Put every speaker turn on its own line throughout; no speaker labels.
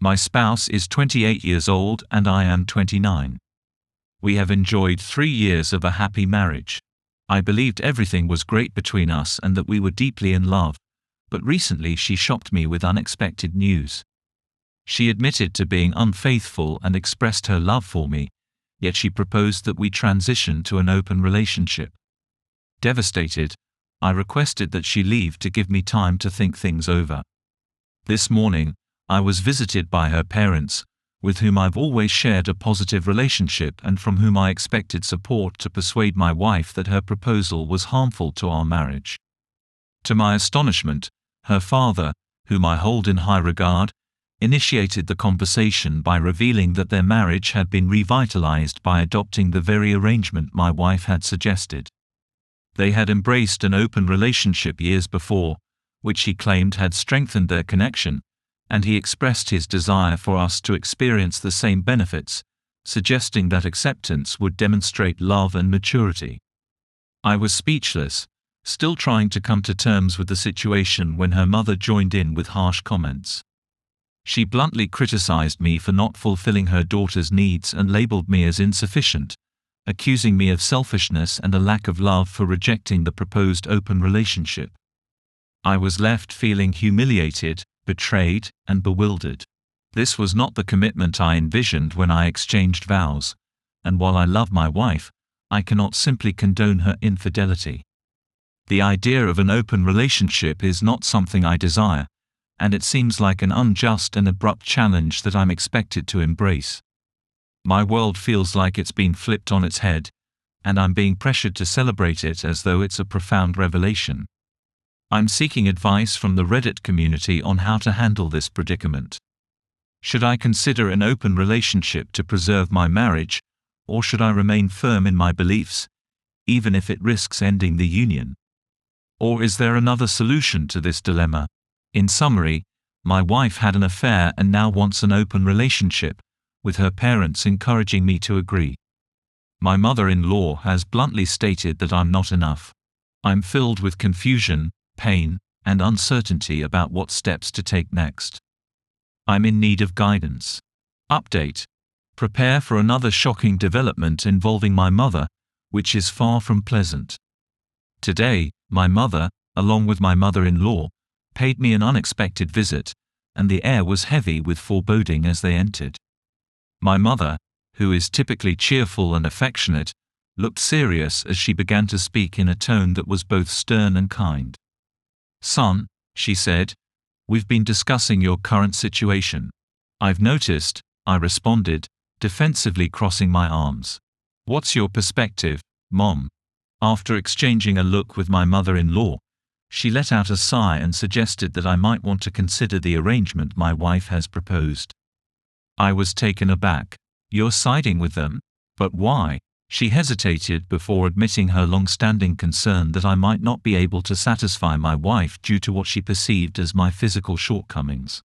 My spouse is 28 years old and I am 29. We have enjoyed 3 years of a happy marriage. I believed everything was great between us and that we were deeply in love, but recently she shocked me with unexpected news. She admitted to being unfaithful and expressed her love for me, yet she proposed that we transition to an open relationship. Devastated, I requested that she leave to give me time to think things over. This morning, I was visited by her parents, with whom I've always shared a positive relationship and from whom I expected support to persuade my wife that her proposal was harmful to our marriage. To my astonishment, her father, whom I hold in high regard, initiated the conversation by revealing that their marriage had been revitalized by adopting the very arrangement my wife had suggested. They had embraced an open relationship years before, which he claimed had strengthened their connection, and he expressed his desire for us to experience the same benefits, suggesting that acceptance would demonstrate love and maturity. I was speechless, still trying to come to terms with the situation when her mother joined in with harsh comments. She bluntly criticized me for not fulfilling her daughter's needs and labeled me as insufficient, accusing me of selfishness and a lack of love for rejecting the proposed open relationship. I was left feeling humiliated, betrayed, and bewildered. This was not the commitment I envisioned when I exchanged vows, and while I love my wife, I cannot simply condone her infidelity. The idea of an open relationship is not something I desire, and it seems like an unjust and abrupt challenge that I'm expected to embrace. My world feels like it's been flipped on its head, and I'm being pressured to celebrate it as though it's a profound revelation. I'm seeking advice from the Reddit community on how to handle this predicament. Should I consider an open relationship to preserve my marriage, or should I remain firm in my beliefs, even if it risks ending the union? Or is there another solution to this dilemma? In summary, my wife had an affair and now wants an open relationship, with her parents encouraging me to agree. My mother-in-law has bluntly stated that I'm not enough. I'm filled with confusion, pain, and uncertainty about what steps to take next. I'm in need of guidance. Update. Prepare for another shocking development involving my mother, which is far from pleasant. Today, my mother, along with my mother-in-law, paid me an unexpected visit, and the air was heavy with foreboding as they entered. My mother, who is typically cheerful and affectionate, looked serious as she began to speak in a tone that was both stern and kind. "Son," she said, "we've been discussing your current situation." "I've noticed," I responded, defensively crossing my arms. "What's your perspective, Mom?" After exchanging a look with my mother-in-law, she let out a sigh and suggested that I might want to consider the arrangement my wife has proposed. I was taken aback. "You're siding with them? But why?" She hesitated before admitting her long-standing concern that I might not be able to satisfy my wife due to what she perceived as my physical shortcomings.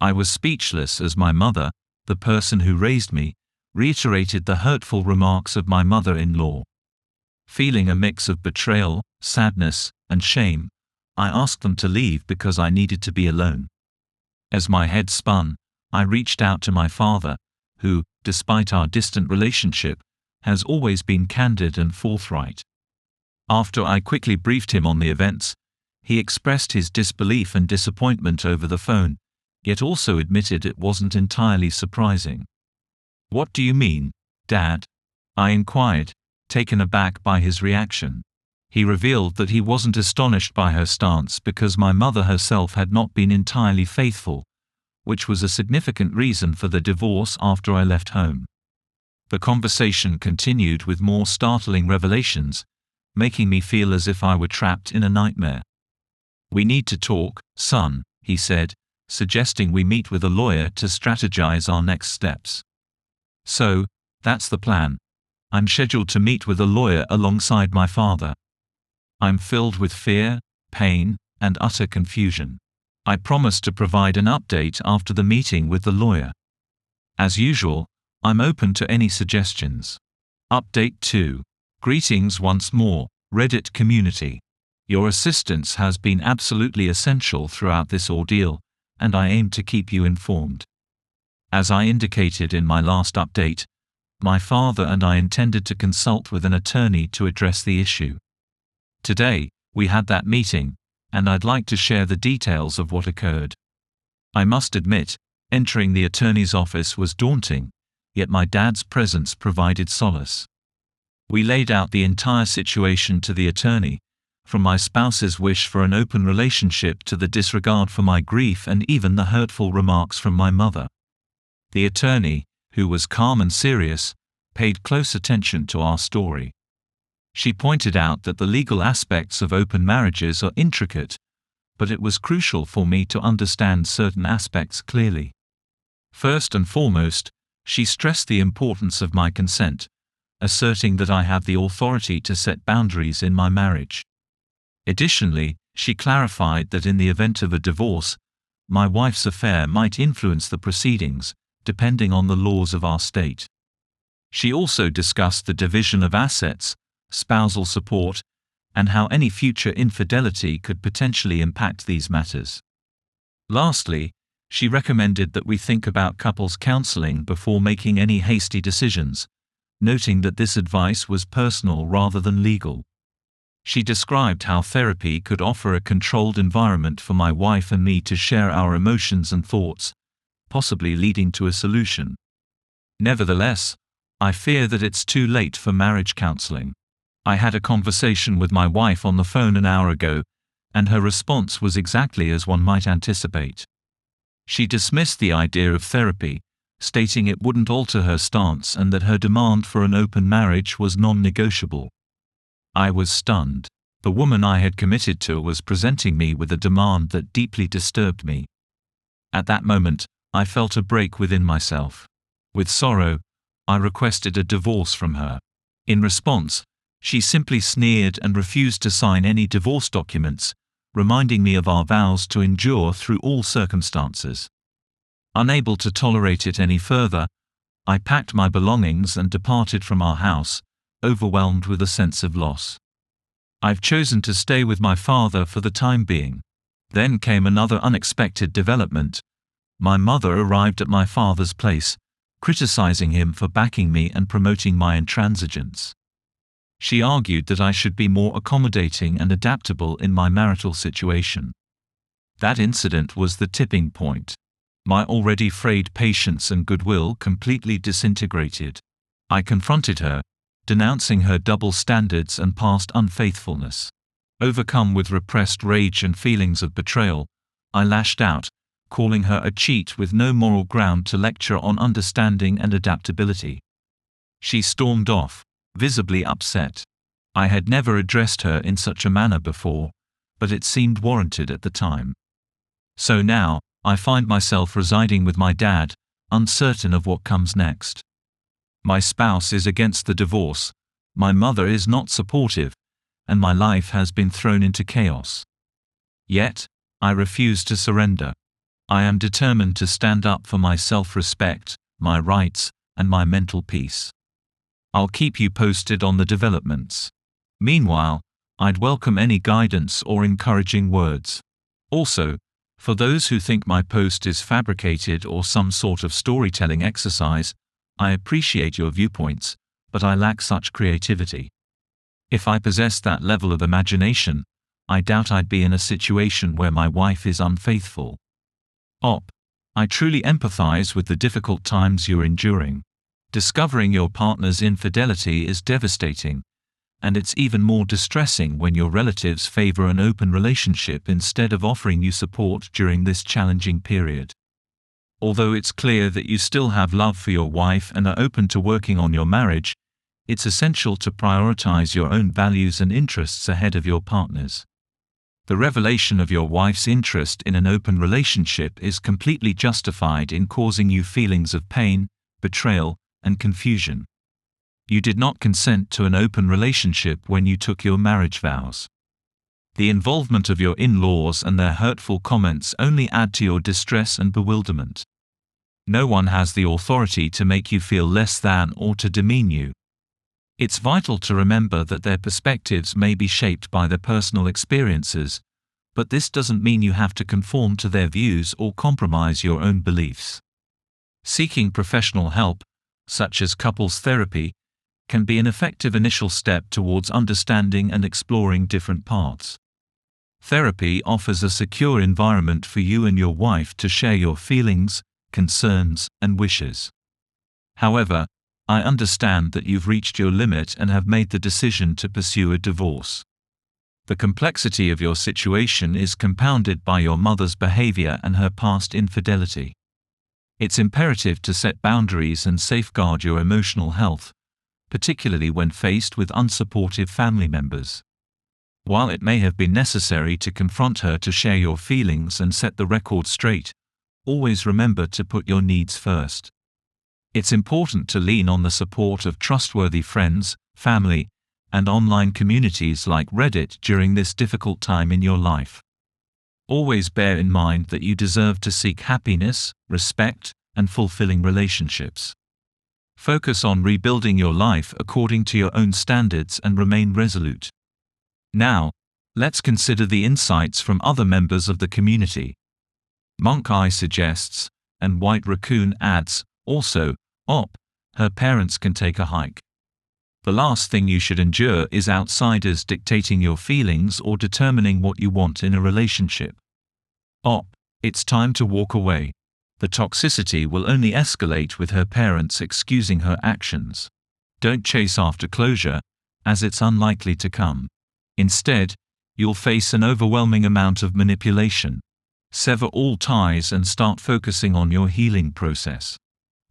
I was speechless as my mother, the person who raised me, reiterated the hurtful remarks of my mother-in-law. Feeling a mix of betrayal, sadness, and shame, I asked them to leave because I needed to be alone. As my head spun, I reached out to my father, who, despite our distant relationship, has always been candid and forthright. After I quickly briefed him on the events, he expressed his disbelief and disappointment over the phone, yet also admitted it wasn't entirely surprising. "What do you mean, Dad?" I inquired, taken aback by his reaction. He revealed that he wasn't astonished by her stance because my mother herself had not been entirely faithful, which was a significant reason for the divorce after I left home. The conversation continued with more startling revelations, making me feel as if I were trapped in a nightmare. "We need to talk, son," he said, suggesting we meet with a lawyer to strategize our next steps. So, that's the plan. I'm scheduled to meet with a lawyer alongside my father. I'm filled with fear, pain, and utter confusion. I promise to provide an update after the meeting with the lawyer. As usual, I'm open to any suggestions. Update 2. Greetings once more, Reddit community. Your assistance has been absolutely essential throughout this ordeal, and I aim to keep you informed. As I indicated in my last update, my father and I intended to consult with an attorney to address the issue. Today, we had that meeting, and I'd like to share the details of what occurred. I must admit, entering the attorney's office was daunting, yet my dad's presence provided solace. We laid out the entire situation to the attorney, from my spouse's wish for an open relationship to the disregard for my grief and even the hurtful remarks from my mother. The attorney, who was calm and serious, paid close attention to our story. She pointed out that the legal aspects of open marriages are intricate, but it was crucial for me to understand certain aspects clearly. First and foremost, she stressed the importance of my consent, asserting that I have the authority to set boundaries in my marriage. Additionally, she clarified that in the event of a divorce, my wife's affair might influence the proceedings, depending on the laws of our state. She also discussed the division of assets, spousal support, and how any future infidelity could potentially impact these matters. Lastly, she recommended that we think about couples counseling before making any hasty decisions, noting that this advice was personal rather than legal. She described how therapy could offer a controlled environment for my wife and me to share our emotions and thoughts, possibly leading to a solution. Nevertheless, I fear that it's too late for marriage counseling. I had a conversation with my wife on the phone an hour ago, and her response was exactly as one might anticipate. She dismissed the idea of therapy, stating it wouldn't alter her stance and that her demand for an open marriage was non-negotiable. I was stunned. The woman I had committed to was presenting me with a demand that deeply disturbed me. At that moment, I felt a break within myself. With sorrow, I requested a divorce from her. In response, she simply sneered and refused to sign any divorce documents, reminding me of our vows to endure through all circumstances. Unable to tolerate it any further, I packed my belongings and departed from our house, overwhelmed with a sense of loss. I've chosen to stay with my father for the time being. Then came another unexpected development. My mother arrived at my father's place, criticizing him for backing me and promoting my intransigence. She argued that I should be more accommodating and adaptable in my marital situation. That incident was the tipping point. My already frayed patience and goodwill completely disintegrated. I confronted her, denouncing her double standards and past unfaithfulness. Overcome with repressed rage and feelings of betrayal, I lashed out, calling her a cheat with no moral ground to lecture on understanding and adaptability. She stormed off, visibly upset. I had never addressed her in such a manner before, but it seemed warranted at the time. So now, I find myself residing with my dad, uncertain of what comes next. My spouse is against the divorce, my mother is not supportive, and my life has been thrown into chaos. Yet, I refuse to surrender. I am determined to stand up for my self-respect, my rights, and my mental peace. I'll keep you posted on the developments. Meanwhile, I'd welcome any guidance or encouraging words. Also, for those who think my post is fabricated or some sort of storytelling exercise, I appreciate your viewpoints, but I lack such creativity. If I possessed that level of imagination, I doubt I'd be in a situation where my wife is unfaithful. I truly empathize with the difficult times you're enduring. Discovering your partner's infidelity is devastating, and it's even more distressing when your relatives favor an open relationship instead of offering you support during this challenging period. Although it's clear that you still have love for your wife and are open to working on your marriage, it's essential to prioritize your own values and interests ahead of your partner's. The revelation of your wife's interest in an open relationship is completely justified in causing you feelings of pain, betrayal, and confusion. You did not consent to an open relationship when you took your marriage vows. The involvement of your in-laws and their hurtful comments only add to your distress and bewilderment. No one has the authority to make you feel less than or to demean you. It's vital to remember that their perspectives may be shaped by their personal experiences, but this doesn't mean you have to conform to their views or compromise your own beliefs. Seeking professional help, such as couples therapy, can be an effective initial step towards understanding and exploring different paths. Therapy offers a secure environment for you and your wife to share your feelings, concerns, and wishes. However, I understand that you've reached your limit and have made the decision to pursue a divorce. The complexity of your situation is compounded by your mother's behavior and her past infidelity. It's imperative to set boundaries and safeguard your emotional health, particularly when faced with unsupportive family members. While it may have been necessary to confront her to share your feelings and set the record straight, always remember to put your needs first. It's important to lean on the support of trustworthy friends, family, and online communities like Reddit during this difficult time in your life. Always bear in mind that you deserve to seek happiness, respect, and fulfilling relationships. Focus on rebuilding your life according to your own standards and remain resolute. Now, let's consider the insights from other members of the community. Monk Eye suggests, and White Raccoon adds, also, her parents can take a hike. The last thing you should endure is outsiders dictating your feelings or determining what you want in a relationship. It's time to walk away. The toxicity will only escalate with her parents excusing her actions. Don't chase after closure, as it's unlikely to come. Instead, you'll face an overwhelming amount of manipulation. Sever all ties and start focusing on your healing process.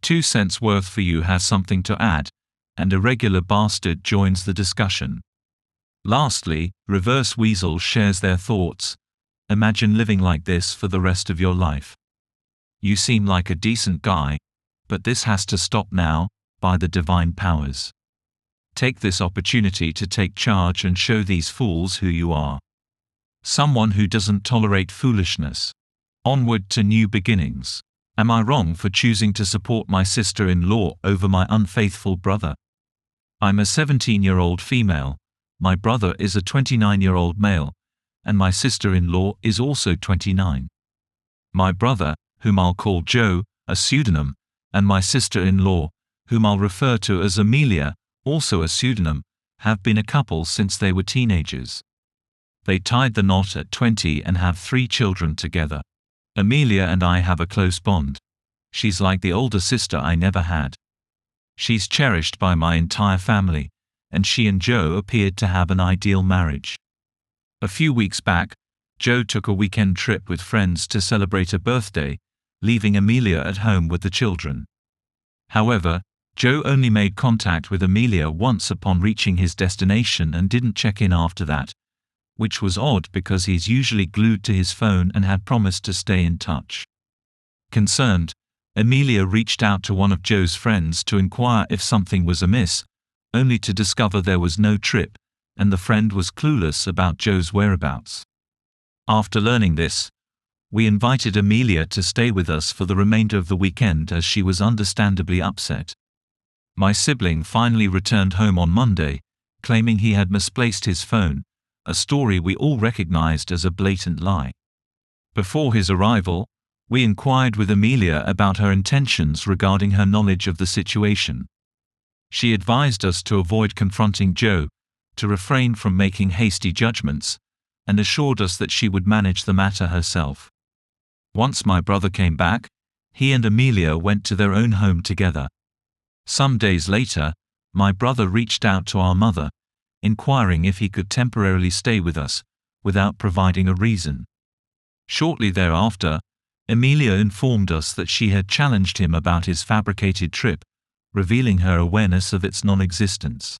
2 cents worth for you has something to add, and a regular bastard joins the discussion. Lastly, Reverse Weasel shares their thoughts. Imagine living like this for the rest of your life. You seem like a decent guy, but this has to stop now, by the divine powers. Take this opportunity to take charge and show these fools who you are. Someone who doesn't tolerate foolishness. Onward to new beginnings. Am I wrong for choosing to support my sister-in-law over my unfaithful brother? I'm a 17-year-old female, my brother is a 29-year-old male, and my sister-in-law is also 29. My brother, whom I'll call Joe, a pseudonym, and my sister-in-law, whom I'll refer to as Amelia, also a pseudonym, have been a couple since they were teenagers. They tied the knot at 20 and have 3 children together. Amelia and I have a close bond. She's like the older sister I never had. She's cherished by my entire family, and she and Joe appeared to have an ideal marriage. A few weeks back, Joe took a weekend trip with friends to celebrate a birthday, leaving Amelia at home with the children. However, Joe only made contact with Amelia once upon reaching his destination and didn't check in after that, which was odd because he's usually glued to his phone and had promised to stay in touch. Concerned, Amelia reached out to one of Joe's friends to inquire if something was amiss, only to discover there was no trip, and the friend was clueless about Joe's whereabouts. After learning this, we invited Amelia to stay with us for the remainder of the weekend as she was understandably upset. My sibling finally returned home on Monday, claiming he had misplaced his phone, a story we all recognized as a blatant lie. Before his arrival, we inquired with Amelia about her intentions regarding her knowledge of the situation. She advised us to avoid confronting Joe, to refrain from making hasty judgments, and assured us that she would manage the matter herself. Once my brother came back, he and Amelia went to their own home together. Some days later, my brother reached out to our mother, inquiring if he could temporarily stay with us, without providing a reason. Shortly thereafter, Amelia informed us that she had challenged him about his fabricated trip, revealing her awareness of its non-existence.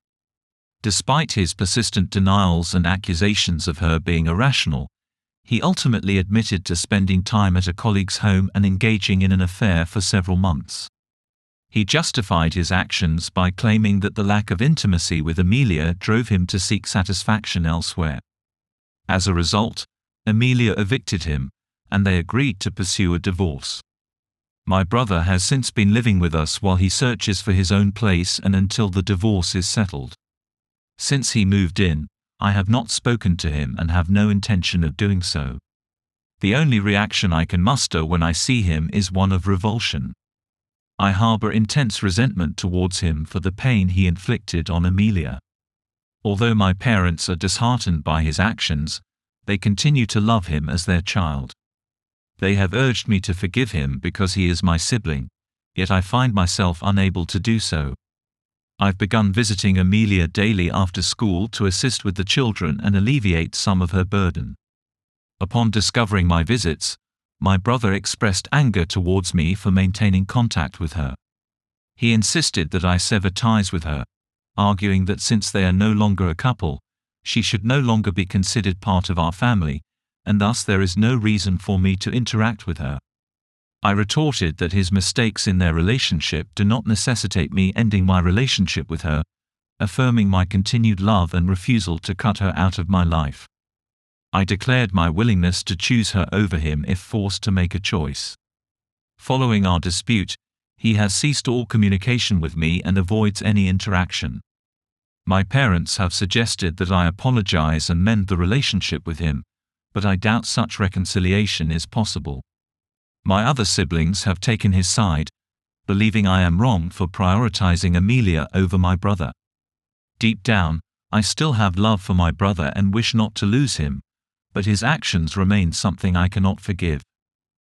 Despite his persistent denials and accusations of her being irrational, he ultimately admitted to spending time at a colleague's home and engaging in an affair for several months. He justified his actions by claiming that the lack of intimacy with Amelia drove him to seek satisfaction elsewhere. As a result, Amelia evicted him, and they agreed to pursue a divorce. My brother has since been living with us while he searches for his own place and until the divorce is settled. Since he moved in, I have not spoken to him and have no intention of doing so. The only reaction I can muster when I see him is one of revulsion. I harbor intense resentment towards him for the pain he inflicted on Amelia. Although my parents are disheartened by his actions, they continue to love him as their child. They have urged me to forgive him because he is my sibling, yet I find myself unable to do so. I've begun visiting Amelia daily after school to assist with the children and alleviate some of her burden. Upon discovering my visits, my brother expressed anger towards me for maintaining contact with her. He insisted that I sever ties with her, arguing that since they are no longer a couple, she should no longer be considered part of our family, and thus there is no reason for me to interact with her. I retorted that his mistakes in their relationship do not necessitate me ending my relationship with her, affirming my continued love and refusal to cut her out of my life. I declared my willingness to choose her over him if forced to make a choice. Following our dispute, he has ceased all communication with me and avoids any interaction. My parents have suggested that I apologize and mend the relationship with him, but I doubt such reconciliation is possible. My other siblings have taken his side, believing I am wrong for prioritizing Amelia over my brother. Deep down, I still have love for my brother and wish not to lose him, but his actions remain something I cannot forgive.